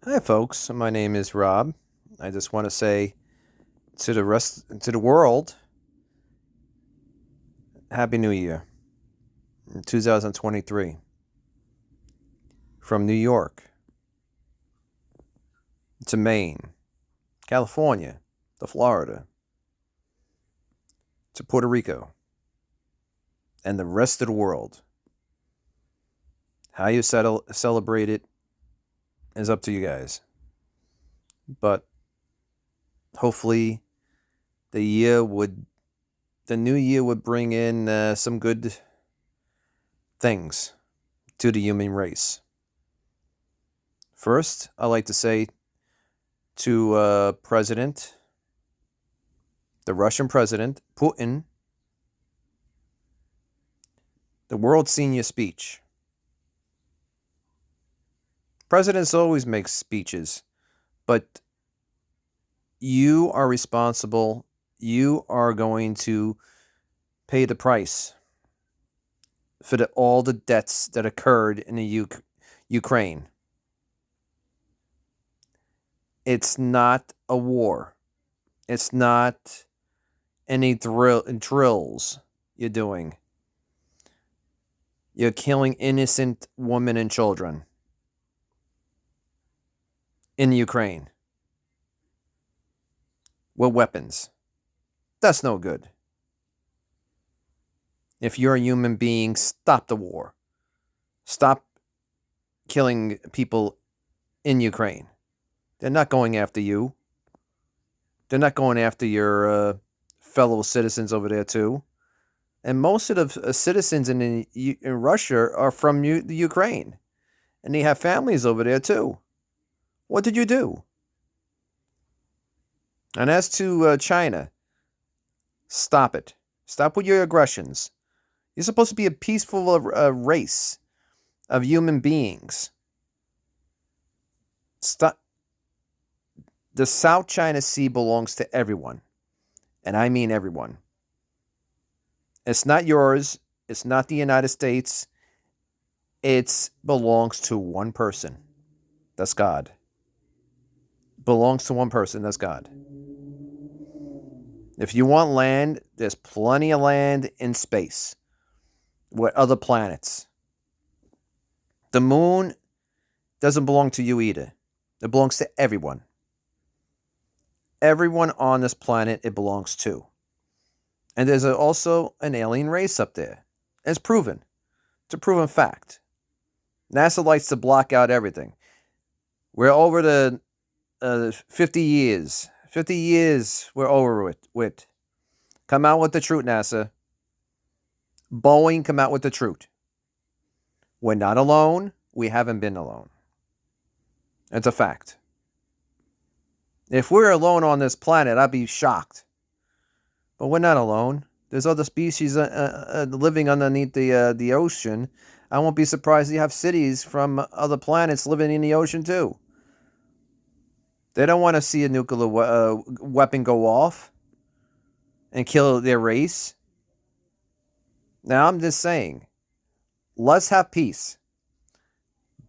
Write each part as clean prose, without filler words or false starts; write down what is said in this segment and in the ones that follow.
Hi, folks. My name is Rob. I just want to say to the world, Happy New Year, 2023, from New York to Maine, California, to Florida, to Puerto Rico, and the rest of the world. How you celebrate it is up to you guys, but hopefully the year would the new year would bring in some good things to the human race. First, I like to say to the Russian president, Putin, the world senior speech. Presidents always make speeches, but you are responsible. You are going to pay the price for all the debts that occurred in the Ukraine. It's not a war. It's not any drills you're doing. You're killing innocent women and children in Ukraine with weapons. That's no good. If you're a human being, stop the war. Stop killing people in Ukraine. They're not going after you. They're not going after your fellow citizens over there too. And most of the citizens in Russia are from the Ukraine, and they have families over there too. What did you do? And as to China, stop it. Stop with your aggressions. You're supposed to be a peaceful race of human beings. Stop. The South China Sea belongs to everyone, and I mean everyone. It's not yours. It's not the United States. It belongs to one person. That's God. Belongs to one person. That's God. If you want land, there's plenty of land in space with other planets. The moon doesn't belong to you either. It belongs to everyone. Everyone on this planet it belongs to. And there's also an alien race up there. It's proven. It's a proven fact. NASA likes to block out everything. We're over the 50 years. 50 years we're over with. Come out with the truth, NASA. Boeing, come out with the truth. We're not alone. We haven't been alone. It's a fact. If we're alone on this planet, I'd be shocked. But we're not alone. There's other species living underneath the ocean. I won't be surprised you have cities from other planets living in the ocean too. They don't want to see a nuclear weapon go off and kill their race. Now, I'm just saying, let's have peace.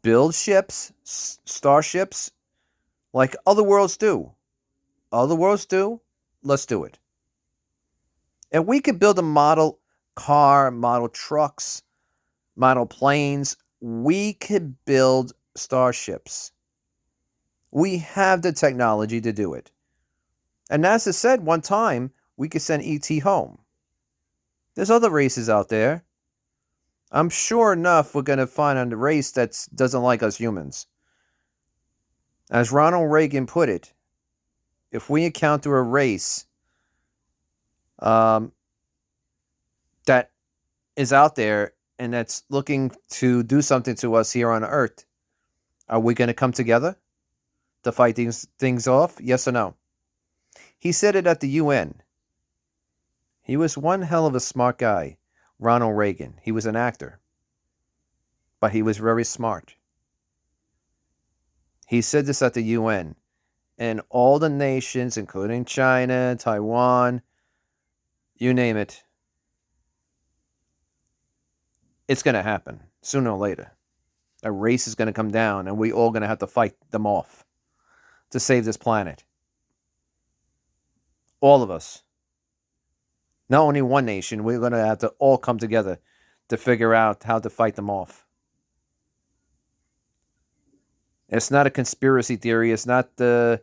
Build ships, starships, like other worlds do. Other worlds do. Let's do it. And we could build a model car, model trucks, model planes. We could build starships. We have the technology to do it. And NASA said one time we could send ET home. There's other races out there. I'm sure enough we're going to find a race that doesn't like us humans. As Ronald Reagan put it, if we encounter a race that is out there and that's looking to do something to us here on Earth, are we going to come together to fight these things off? Yes or no? He said it at the UN. He was one hell of a smart guy, Ronald Reagan. He was an actor, but he was very smart. He said this at the UN, and all the nations, including China, Taiwan, you name it, it's going to happen sooner or later. A race is going to come down, and we all going to have to fight them off to save this planet. All of us. Not only one nation, we're going to have to all come together to figure out how to fight them off. It's not a conspiracy theory. It's not the,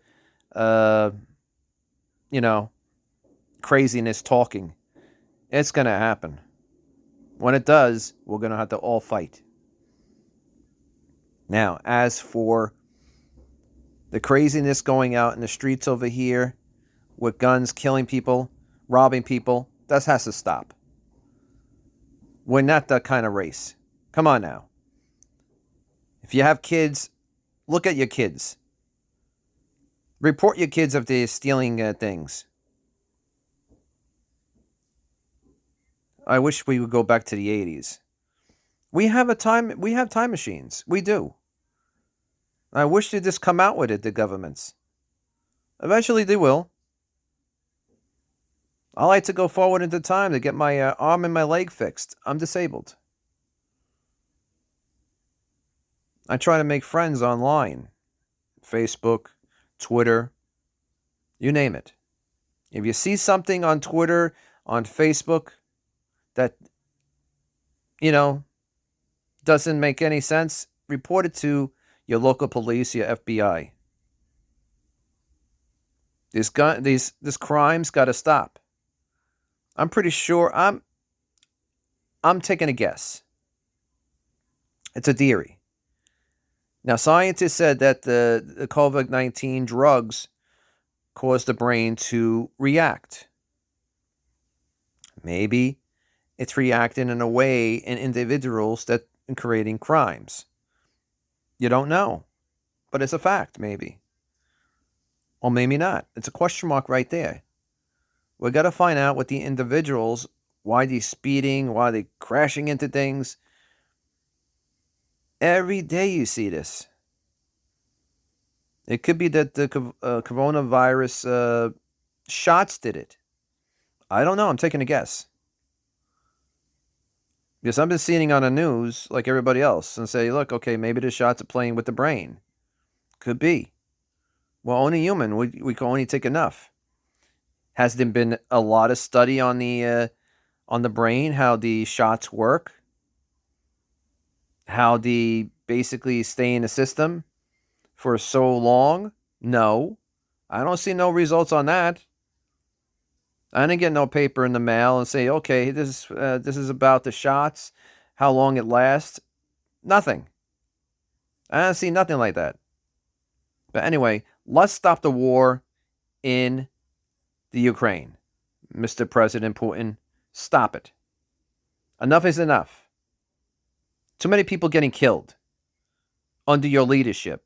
craziness talking. It's going to happen. When it does, we're going to have to all fight. Now, as for the craziness going out in the streets over here with guns, killing people, robbing people, that has to stop. We're not that kind of race. Come on now. If you have kids, look at your kids. Report your kids if they're stealing things. I wish we would go back to the 80s. We have time machines. We do. I wish they'd just come out with it, the governments. Eventually they will. I like to go forward into time to get my arm and my leg fixed. I'm disabled. I try to make friends online. Facebook, Twitter, you name it. If you see something on Twitter, on Facebook, that, doesn't make any sense, report it to your local police, your FBI. This crime's got to stop. I'm pretty sure I'm taking a guess. It's a theory. Now, scientists said that the COVID-19 drugs cause the brain to react. Maybe it's reacting in a way in individuals that are creating crimes. You don't know, but it's a fact, maybe. Or maybe not. It's a question mark right there. We got to find out what the individuals, why they're speeding, why they're crashing into things. Every day you see this. It could be that the coronavirus shots did it. I don't know. I'm taking a guess. Because I've been seeing on the news like everybody else and say, look, okay, maybe the shots are playing with the brain. Could be. We're only human. We can only take enough. Has there been a lot of study on the brain, how the shots work? How they basically stay in the system for so long? No. I don't see no results on that. I didn't get no paper in the mail and say, okay, this is about the shots, how long it lasts. Nothing. I don't see nothing like that. But anyway, let's stop the war in the Ukraine. Mr. President Putin, stop it. Enough is enough. Too many people getting killed under your leadership,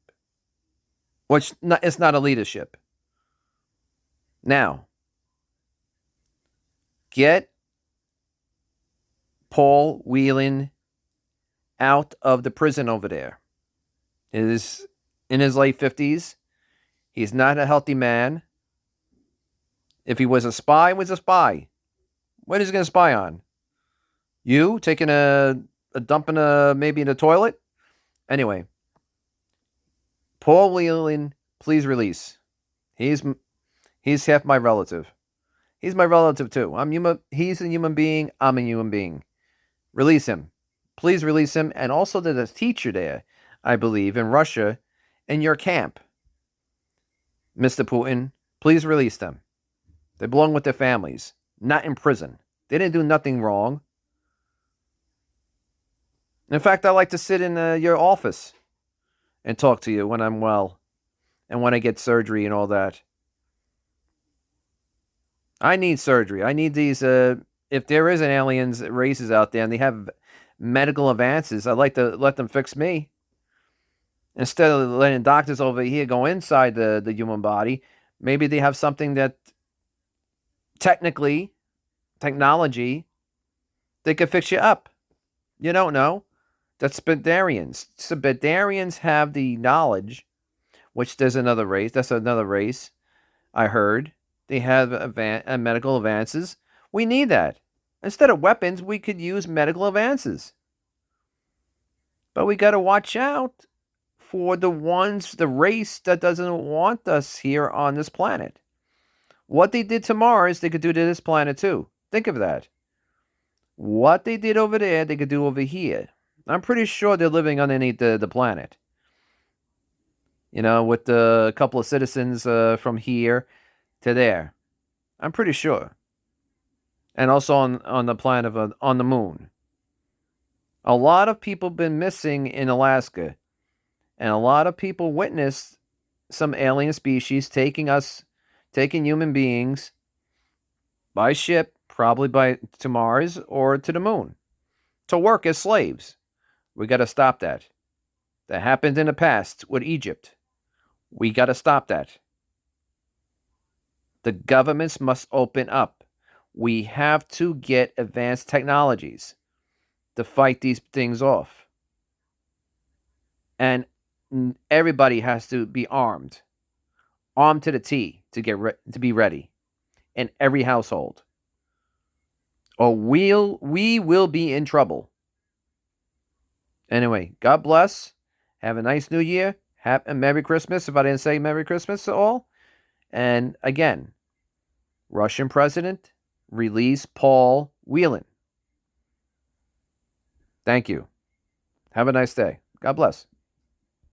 which it's not a leadership. Now, get Paul Whelan out of the prison over there. He is in his late 50s. He's not a healthy man. If he was a spy, he was a spy. What is he going to spy on? You taking a dump maybe in the toilet? Anyway, Paul Whelan, please release. He's half my relative. He's my relative too. He's a human being. I'm a human being. Release him. Please release him. And also there's a teacher there, I believe, in Russia, in your camp. Mr. Putin, please release them. They belong with their families, not in prison. They didn't do nothing wrong. In fact, I like to sit in your office and talk to you when I'm well and when I get surgery and all that. I need surgery. I need these, if there is an aliens races out there and they have medical advances, I'd like to let them fix me. Instead of letting doctors over here go inside the human body, maybe they have something that technology, they could fix you up. You don't know. That's Spidarians. Spidarians have the knowledge, which there's another race. That's another race, I heard. They have medical advances. We need that. Instead of weapons, we could use medical advances. But we got to watch out for the ones, the race that doesn't want us here on this planet. What they did to Mars, they could do to this planet too. Think of that. What they did over there, they could do over here. I'm pretty sure they're living underneath the planet. With a couple of citizens from here to there. I'm pretty sure. And also on the planet on the moon. A lot of people been missing in Alaska. And a lot of people witnessed some alien species taking human beings by ship, probably to Mars or to the moon, to work as slaves. We got to stop that. That happened in the past with Egypt. We got to stop that. The governments must open up. We have to get advanced technologies to fight these things off. And everybody has to be armed to the T to be ready in every household, or we will be in trouble. Anyway, God bless. Have a nice New Year. Happy Merry Christmas. If I didn't say Merry Christmas to all. And again, Russian president, release Paul Whelan. Thank you. Have a nice day. God bless.